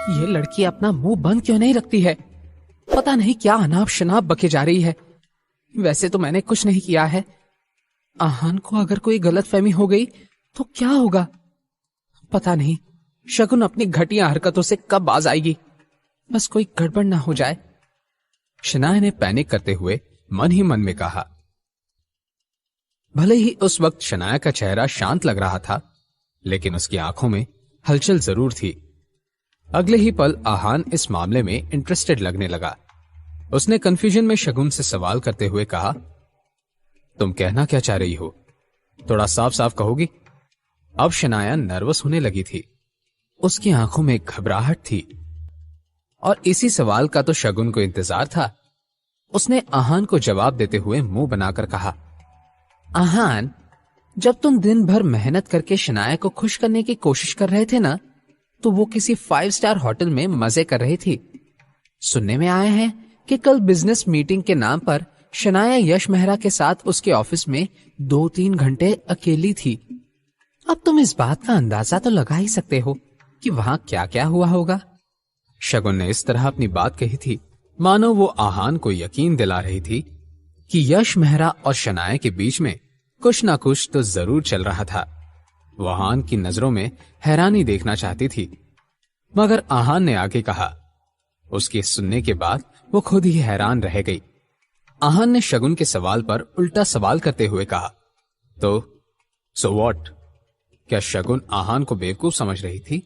ये लड़की अपना मुंह बंद क्यों नहीं रखती है? पता नहीं क्या अनाप शनाप बके जा रही है। वैसे तो मैंने कुछ नहीं किया है। आहान को अगर कोई गलतफहमी हो गई तो क्या होगा? पता नहीं शगुन अपनी घटिया हरकतों से कब बाज आएगी। बस कोई गड़बड़ ना हो जाए। शनाया ने पैनिक करते हुए मन ही मन में कहा। भले ही उस वक्त शनाया का चेहरा शांत लग रहा था, लेकिन उसकी आंखों में हलचल जरूर थी। अगले ही पल आहान इस मामले में इंटरेस्टेड लगने लगा। उसने कंफ्यूजन में शगुन से सवाल करते हुए कहा, तुम कहना क्या चाह रही हो? थोड़ा साफ साफ कहोगी? अब शनाया नर्वस होने लगी थी। उसकी आंखों में घबराहट थी और इसी सवाल का तो शगुन को इंतजार था। उसने आहान को जवाब देते हुए मुंह बनाकर कहा, आहान, जब तुम दिन भर मेहनत करके शनाया को खुश करने की कोशिश कर रहे थे ना, तो वो किसी 5 स्टार होटल में मजे कर रही थी। सुनने में आया है कि कल बिजनेस मीटिंग के नाम पर शनाया यश मेहरा के साथ उसके ऑफिस में 2-3 घंटे अकेली थी। अब तुम इस बात का अंदाजा तो लगा ही सकते हो कि वहां क्या क्या हुआ होगा। शगुन ने इस तरह अपनी बात कही थी मानो वो आहान को यकीन दिला रही थी कि यश मेहरा और शनाया के बीच में कुछ ना कुछ तो जरूर चल रहा था। वो आहान की नजरों में हैरानी देखना चाहती थी, मगर आहान ने आगे कहा। उसके सुनने के बाद वो खुद ही हैरान रह गई। आहान ने शगुन के सवाल पर उल्टा सवाल करते हुए कहा, तो सो व्हाट? क्या शगुन आहान को बेवकूफ समझ रही थी?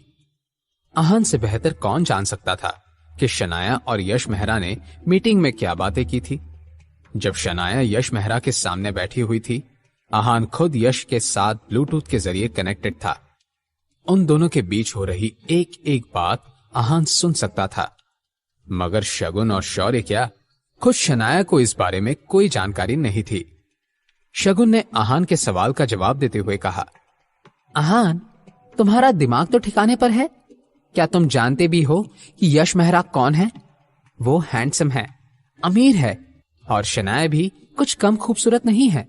आहान से बेहतर कौन जान सकता था कि शनाया और यश मेहरा ने मीटिंग में क्या बातें की थी। जब शनाया यश मेहरा के सामने बैठी हुई थी, आहान खुद यश के साथ ब्लूटूथ के जरिए कनेक्टेड था। उन दोनों के बीच हो रही एक एक बात आहान सुन सकता था, मगर शगुन और शौर्य क्या, खुद शनाया को इस बारे में कोई जानकारी नहीं थी। शगुन ने आहान के सवाल का जवाब देते हुए कहा, आहान, तुम्हारा दिमाग तो ठिकाने पर है? क्या तुम जानते भी हो कि यश मेहरा कौन है? वो हैंडसम है, अमीर है और शनाया भी कुछ कम खूबसूरत नहीं है।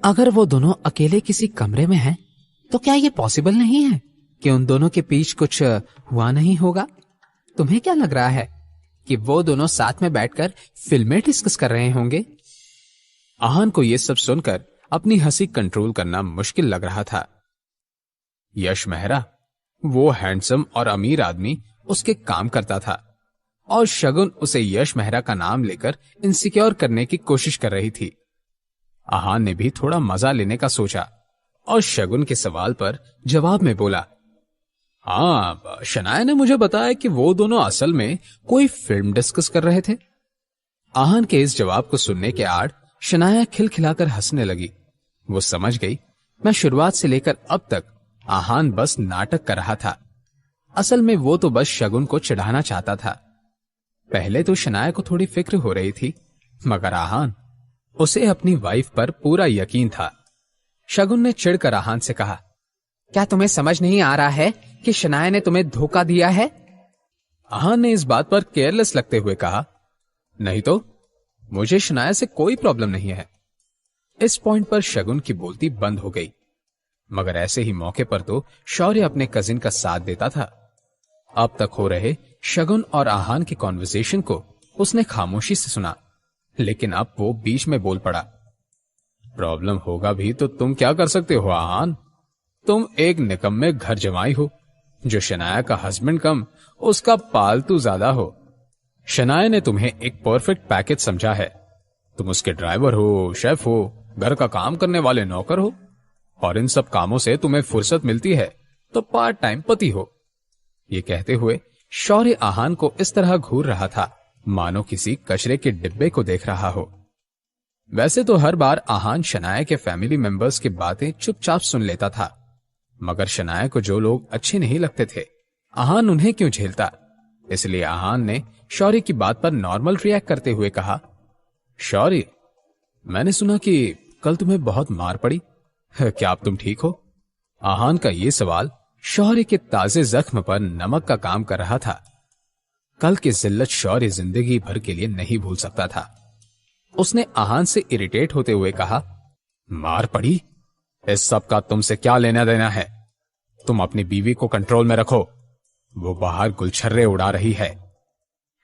अगर वो दोनों अकेले किसी कमरे में हैं, तो क्या ये पॉसिबल नहीं है कि उन दोनों के बीच कुछ हुआ नहीं होगा? तुम्हें क्या लग रहा है कि वो दोनों साथ में बैठकर फिल्में डिस्कस कर रहे होंगे? आहान को यह सब सुनकर अपनी हंसी कंट्रोल करना मुश्किल लग रहा था। यश मेहरा, वो हैंडसम और अमीर आदमी, उसके काम करता था और शगुन उसे यश मेहरा का नाम लेकर इनसिक्योर करने की कोशिश कर रही थी। आहान ने भी थोड़ा मजा लेने का सोचा और शगुन के सवाल पर जवाब में बोला, हाँ, शनाया ने मुझे बताया कि वो दोनों असल में कोई फिल्म डिस्कस कर रहे थे। आहान के इस जवाब को सुनने के आड़ शनाया खिलखिलाकर हंसने लगी। वो समझ गई मैं शुरुआत से लेकर अब तक आहान बस नाटक कर रहा था। असल में वो तो बस शगुन को चिढ़ाना चाहता था। पहले तो शनाया को थोड़ी फिक्र हो रही थी, मगर आहान, उसे अपनी वाइफ पर पूरा यकीन था। शगुन ने चिढ़कर आहान से कहा, क्या तुम्हें समझ नहीं आ रहा है कि शनाया ने तुम्हें धोखा दिया है? आहान ने इस बात पर केयरलेस लगते हुए कहा, नहीं तो, मुझे शनाया से कोई प्रॉब्लम नहीं है। इस पॉइंट पर शगुन की बोलती बंद हो गई, मगर ऐसे ही मौके पर तो शौर्य अपने कजिन का साथ देता था। अब तक हो रहे शगुन और आहान की कॉन्वर्सेशन को उसने खामोशी से सुना, लेकिन अब वो बीच में बोल पड़ा, प्रॉब्लम होगा भी तो तुम क्या कर सकते हो आहान? तुम एक निकम्मे घर जमाई हो जो शनाया का हस्बैंड कम उसका पालतू ज्यादा हो। शनाया ने तुम्हें एक परफेक्ट पैकेज समझा है। तुम उसके ड्राइवर हो, शेफ हो, घर का काम करने वाले नौकर हो, और इन सब कामों से तुम्हें फुर्सत मिलती है तो पार्ट टाइम पति हो। ये कहते हुए शौर्य आहान को इस तरह घूर रहा था मानो किसी कचरे के डिब्बे को देख रहा हो। वैसे तो हर बार आहान शनाया के फैमिली मेंबर्स की बातें चुपचाप सुन लेता था, मगर शनाया को जो लोग अच्छे नहीं लगते थे, आहान उन्हें क्यों झेलता? इसलिए आहान ने शौर्य की बात पर नॉर्मल रिएक्ट करते हुए कहा, शौर्य, मैंने सुना कि कल तुम्हें बहुत मार पड़ी, क्या अब तुम ठीक हो? आहान का ये सवाल शौर्य के ताजे जख्म पर नमक का काम कर रहा था। कल की जिल्लत शौर्य जिंदगी भर के लिए नहीं भूल सकता था। उसने आहान से इरिटेट होते हुए कहा, मार पड़ी? इस सब का तुमसे क्या लेना देना है? तुम अपनी बीवी को कंट्रोल में रखो। वो बाहर गुलछर्रे उड़ा रही है।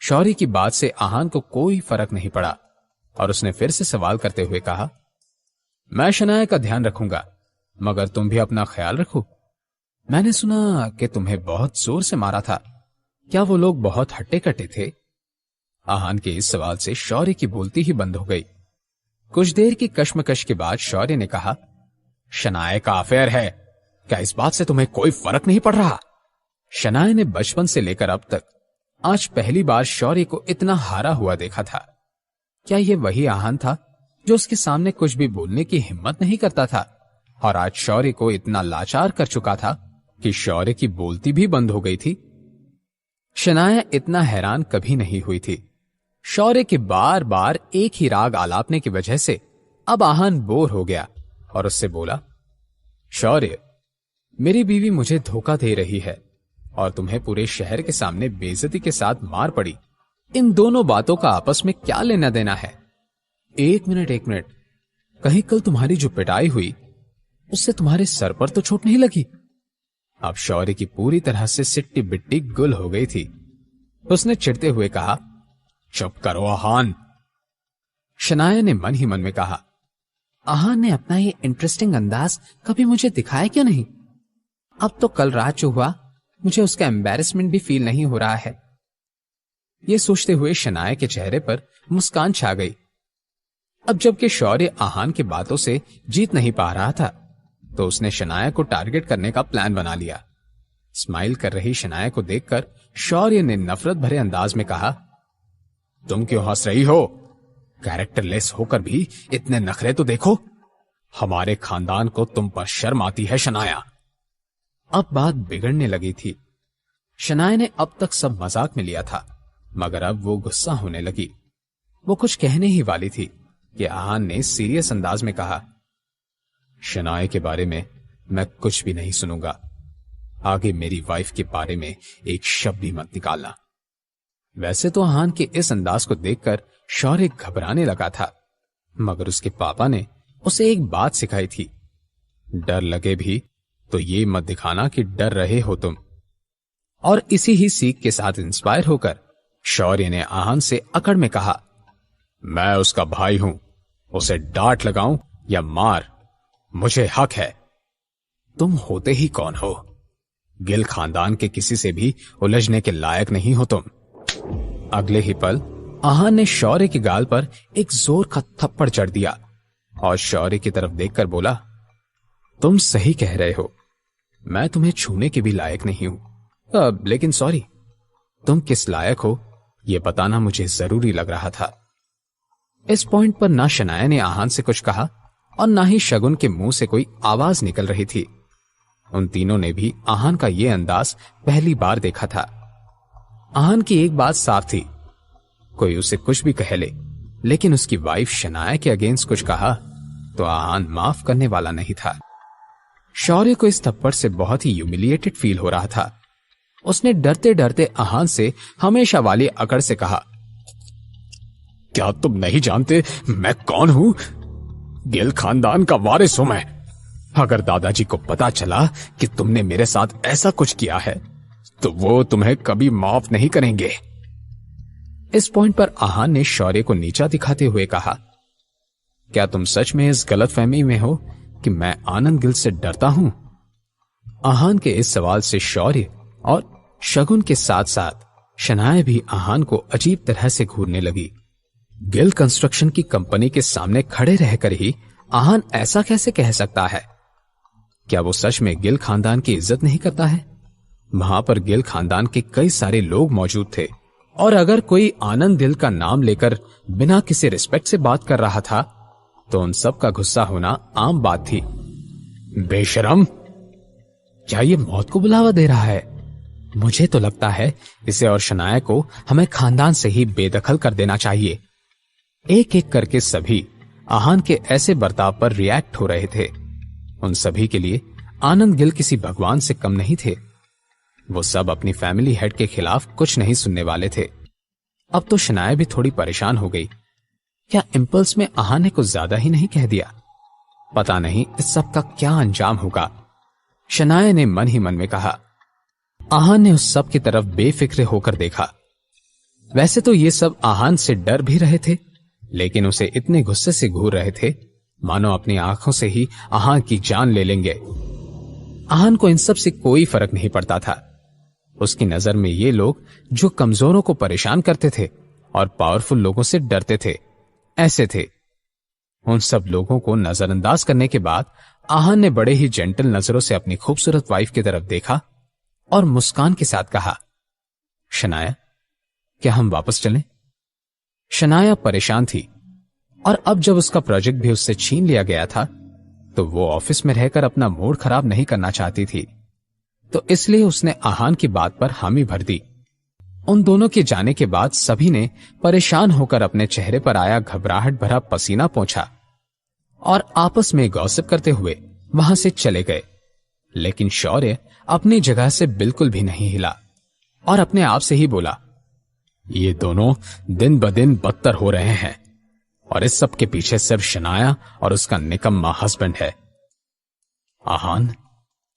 शौर्य की बात से आहान को कोई फर्क नहीं पड़ा और उसने फिर से सवाल करते हुए कहा, मैं शनाया का ध्यान रखूंगा, मगर तुम भी अपना ख्याल रखो। मैंने सुना कि तुम्हें बहुत जोर से मारा था, क्या वो लोग बहुत हट्टे कट्टे थे? आहान के इस सवाल से शौर्य की बोलती ही बंद हो गई। कुछ देर की कश्मकश के बाद शौर्य ने कहा, शनाया का अफेयर है, क्या इस बात से तुम्हें कोई फर्क नहीं पड़ रहा? शनाया ने बचपन से लेकर अब तक आज पहली बार शौर्य को इतना हारा हुआ देखा था। क्या यह वही आहान था जो उसके सामने कुछ भी बोलने की हिम्मत नहीं करता था और आज शौर्य को इतना लाचार कर चुका था कि शौर्य की बोलती भी बंद हो गई थी? शनाया इतना हैरान कभी नहीं हुई थी। शौर्य के बार बार एक ही राग आलापने की वजह से अब आहान बोर हो गया और उससे बोला, शौर्य, मेरी बीवी मुझे धोखा दे रही है और तुम्हें पूरे शहर के सामने बेइज्जती के साथ मार पड़ी। इन दोनों बातों का आपस में क्या लेना देना है? एक मिनट, कहीं कल तुम्हारी जो पिटाई हुई उससे तुम्हारे सर पर तो चोट नहीं लगी? अब शौर्य की पूरी तरह से सिट्टी बिट्टी गुल हो गई थी। उसने चिढ़ते हुए कहा, चुप करो आहान। शनाया ने मन ही मन में कहा, आहान ने अपना ये इंटरेस्टिंग अंदाज कभी मुझे दिखाया क्यों नहीं? अब तो कल रात जो हुआ मुझे उसका एम्बैरेसमेंट भी फील नहीं हो रहा है। ये सोचते हुए शनाया के चेहरे पर मुस्कान छा गई। अब जबकि शौर्य आहान की बातों से जीत नहीं पा रहा था तो उसने शनाया को टारगेट करने का प्लान बना लिया। स्माइल कर रही शनाया को देखकर शौर्य ने नफरत भरे अंदाज में कहा, तुम क्यों हंस रही हो? कैरेक्टरलेस होकर भी इतने नखरे तो देखो। हमारे खानदान को तुम पर शर्म आती है शनाया। अब बात बिगड़ने लगी थी। शनाया ने अब तक सब मजाक में लिया था, मगर अब वो गुस्सा होने लगी। वो कुछ कहने ही वाली थी कि आहान ने सीरियस अंदाज में कहा, शनाया के बारे में मैं कुछ भी नहीं सुनूंगा। आगे मेरी वाइफ के बारे में एक शब्द भी मत निकालना। वैसे तो आहान के इस अंदाज को देखकर शौर्य घबराने लगा था, मगर उसके पापा ने उसे एक बात सिखाई थी, डर लगे भी तो ये मत दिखाना कि डर रहे हो तुम। और इसी ही सीख के साथ इंस्पायर होकर शौर्य ने आहान से अकड़ में कहा, मैं उसका भाई हूं, उसे डांट लगाऊं या मार, मुझे हक है। तुम होते ही कौन हो? गिल खानदान के किसी से भी उलझने के लायक नहीं हो तुम। अगले ही पल आहान ने शौर्य के गाल पर एक जोर का थप्पड़ जड़ दिया और शौर्य की तरफ देखकर बोला, तुम सही कह रहे हो, मैं तुम्हें छूने के भी लायक नहीं हूं। लेकिन सॉरी, तुम किस लायक हो यह बताना मुझे जरूरी लग रहा था। इस पॉइंट पर ना शनाया ने आहान से कुछ कहा और ना ही शगुन के मुंह से कोई आवाज निकल रही थी। उन तीनों ने भी आहान का यह अंदाज पहली बार देखा था। आहान की एक बात साफ थी, कोई उसे कुछ भी कह ले, लेकिन उसकी वाइफ शनाया के अगेंस्ट कुछ कहा तो आहान माफ करने वाला नहीं था। शौर्य को इस थप्पड़ से बहुत ही ह्यूमिलिएटेड फील हो रहा था। उसने डरते डरते आहान से हमेशा वाली अकड़ से कहा, क्या तुम नहीं जानते मैं कौन हूं? गिल खानदान का वारिस हूं मैं। अगर दादाजी को पता चला कि तुमने मेरे साथ ऐसा कुछ किया है तो वो तुम्हें कभी माफ नहीं करेंगे। इस पॉइंट पर आहान ने शौर्य को नीचा दिखाते हुए कहा, क्या तुम सच में इस गलतफहमी में हो कि मैं आनंद गिल से डरता हूं? आहान के इस सवाल से शौर्य और शगुन के साथ साथ शनाया भी आहान को अजीब तरह से घूरने लगी। गिल कंस्ट्रक्शन की कंपनी के सामने खड़े रहकर ही आहान ऐसा कैसे कह सकता है? क्या वो सच में गिल खानदान की इज्जत नहीं करता है? वहां पर गिल खानदान के कई सारे लोग मौजूद थे और अगर कोई आनंद गिल का नाम लेकर बिना किसी रिस्पेक्ट से बात कर रहा था तो उन सब का गुस्सा होना आम बात थी। बेशरम, क्या ये मौत को बुलावा दे रहा है? मुझे तो लगता है इसे और शनाया को हमें खानदान से ही बेदखल कर देना चाहिए। एक एक करके सभी आहान के ऐसे बर्ताव पर रिएक्ट हो रहे थे। उन सभी के लिए आनंद गिल किसी भगवान से कम नहीं थे। वो सब अपनी फैमिली हेड के खिलाफ कुछ नहीं सुनने वाले थे। अब तो शनाया भी थोड़ी परेशान हो गई। क्या इंपल्स में आहान ने कुछ ज्यादा ही नहीं कह दिया? पता नहीं इस सब का क्या अंजाम होगा। शनाया ने मन ही मन में कहा, आहान ने उस सब की तरफ बेफिक्र होकर देखा। वैसे तो ये सब आहान से डर भी रहे थे, लेकिन उसे इतने गुस्से से घूर रहे थे मानो अपनी आंखों से ही आहान की जान ले लेंगे। आहान को इन सब से कोई फर्क नहीं पड़ता था। उसकी नजर में ये लोग जो कमजोरों को परेशान करते थे और पावरफुल लोगों से डरते थे, ऐसे थे। उन सब लोगों को नजरअंदाज करने के बाद आहान ने बड़े ही जेंटल नजरों से अपनी खूबसूरत वाइफ की तरफ देखा और मुस्कान के साथ कहा, शनाया, क्या हम वापस चलें? शनाया परेशान थी और अब जब उसका प्रोजेक्ट भी उससे छीन लिया गया था तो वो ऑफिस में रहकर अपना मूड खराब नहीं करना चाहती थी, तो इसलिए उसने आहान की बात पर हामी भर दी। उन दोनों के जाने के बाद सभी ने परेशान होकर अपने चेहरे पर आया घबराहट भरा पसीना पोंछा और आपस में गॉसिप करते हुए वहां से चले गए। लेकिन शौर्य अपनी जगह से बिल्कुल भी नहीं हिला और अपने आप से ही बोला, ये दोनों दिन ब दिन बदतर हो रहे हैं और इस सब के पीछे सिर्फ शनाया और उसका निकम्मा हस्बैंड है। आहान,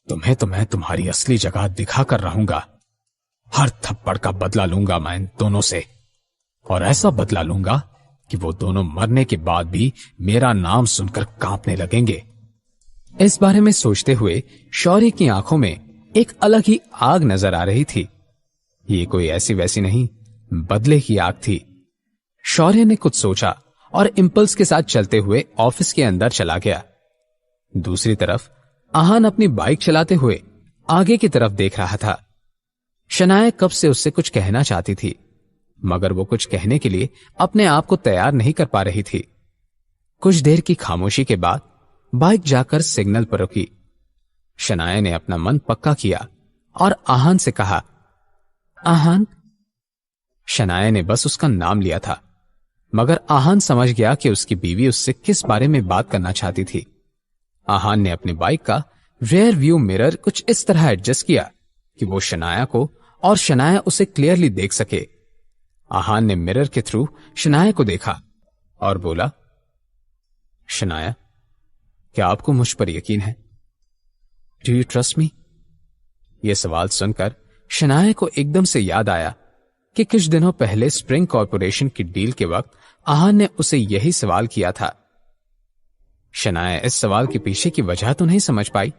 तुम्हें तो मैं तुम्हारी असली जगह दिखा कर रहूंगा। हर थप्पड़ का बदला लूंगा मैं इन दोनों से, और ऐसा बदला लूंगा कि वो दोनों मरने के बाद भी मेरा नाम सुनकर कांपने लगेंगे। इस बारे में सोचते हुए शौर्य की आंखों में एक अलग ही आग नजर आ रही थी। ये कोई ऐसी वैसी नहीं, बदले की आग थी। शौर्य ने कुछ सोचा और इंपल्स के साथ चलते हुए ऑफिस के अंदर चला गया। दूसरी तरफ आहान अपनी बाइक चलाते हुए आगे की तरफ देख रहा था। शनाया कब से उससे कुछ कहना चाहती थी, मगर वो कुछ कहने के लिए अपने आप को तैयार नहीं कर पा रही थी। कुछ देर की खामोशी के बाद बाइक जाकर सिग्नल पर रुकी। शनाया ने अपना मन पक्का किया और आहान से कहा, आहान। शनाया ने बस उसका नाम लिया था, मगर आहान समझ गया कि उसकी बीवी उससे किस बारे में बात करना चाहती थी। आहान ने अपनी बाइक का रियर व्यू मिरर कुछ इस तरह एडजस्ट किया कि वो शनाया को और शनाया उसे क्लियरली देख सके। आहान ने मिरर के थ्रू शनाया को देखा और बोला, शनाया, क्या आपको मुझ पर यकीन है? Do you trust me? यह सवाल सुनकर शनाया को एकदम से याद आया कि कुछ दिनों पहले स्प्रिंग कॉरपोरेशन की डील के वक्त आहान ने उसे यही सवाल किया था। शनाया इस सवाल के पीछे की वजह तो नहीं समझ पाई,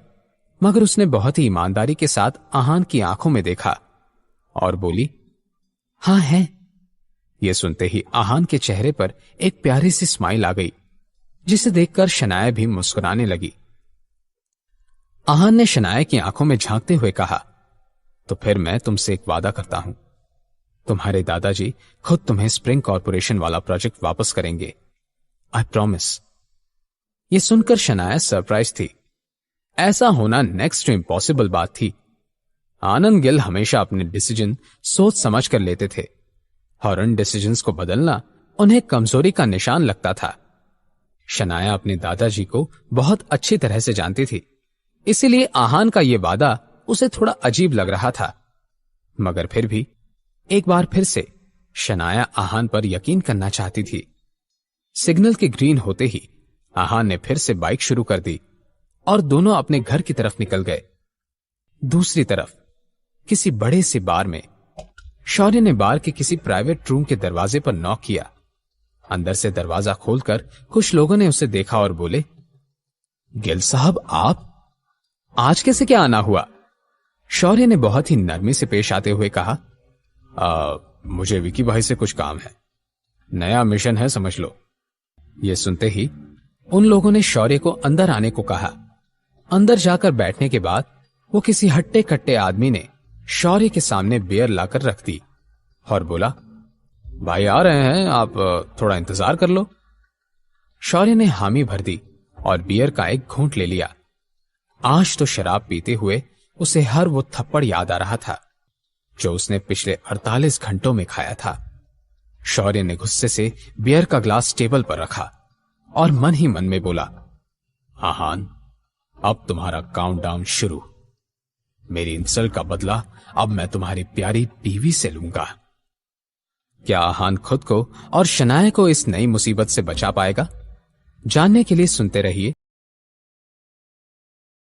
मगर उसने बहुत ही ईमानदारी के साथ आहान की आंखों में देखा और बोली, हां है। यह सुनते ही आहान के चेहरे पर एक प्यारी सी स्माइल आ गई, जिसे देखकर शनाया भी मुस्कुराने लगी। आहान ने शनाया की आंखों में झांकते हुए कहा, तो फिर मैं तुमसे एक वादा करता हूं, तुम्हारे दादाजी खुद तुम्हें स्प्रिंग कॉरपोरेशन वाला प्रोजेक्ट वापस करेंगे। I promise. यह सुनकर शनाया सरप्राइज थी। ऐसा होना नेक्स्ट टू इम्पॉसिबल बात थी। आनंद गिल हमेशा अपने डिसीजन सोच समझ कर लेते थे और उन डिसीजंस को बदलना उन्हें कमजोरी का निशान लगता था। शनाया अपने दादाजी को बहुत अच्छी तरह से जानती थी, इसीलिए आहान का यह वादा उसे थोड़ा अजीब लग रहा था। मगर फिर भी एक बार फिर से शनाया आहान पर यकीन करना चाहती थी। सिग्नल के ग्रीन होते ही आहान ने फिर से बाइक शुरू कर दी और दोनों अपने घर की तरफ निकल गए। दूसरी तरफ किसी बड़े से बार में शौर्य ने बार के किसी प्राइवेट रूम के दरवाजे पर नॉक किया। अंदर से दरवाजा खोलकर कुछ लोगों ने उसे देखा और बोले, गिल साहब, आप आज कैसे क्या आना हुआ? शौर्य ने बहुत ही नरमी से पेश आते हुए कहा, मुझे विकी भाई से कुछ काम है, नया मिशन है समझ लो। यह सुनते ही उन लोगों ने शौर्य को अंदर आने को कहा। अंदर जाकर बैठने के बाद वो किसी हट्टे कट्टे आदमी ने शौर्य के सामने बियर लाकर रख दी और बोला, भाई आ रहे हैं, आप थोड़ा इंतजार कर लो। शौर्य ने हामी भर दी और बियर का एक घूंट ले लिया। आज तो शराब पीते हुए उसे हर वो थप्पड़ याद आ रहा था जो उसने पिछले 48 घंटों में खाया था। शौर्य ने गुस्से से बियर का ग्लास टेबल पर रखा और मन ही मन में बोला, आहान, अब तुम्हारा काउंटडाउन शुरू। मेरी इंसल्ट का बदला अब मैं तुम्हारी प्यारी बीवी से लूंगा। क्या आहान खुद को और शनाया को इस नई मुसीबत से बचा पाएगा? जानने के लिए सुनते रहिए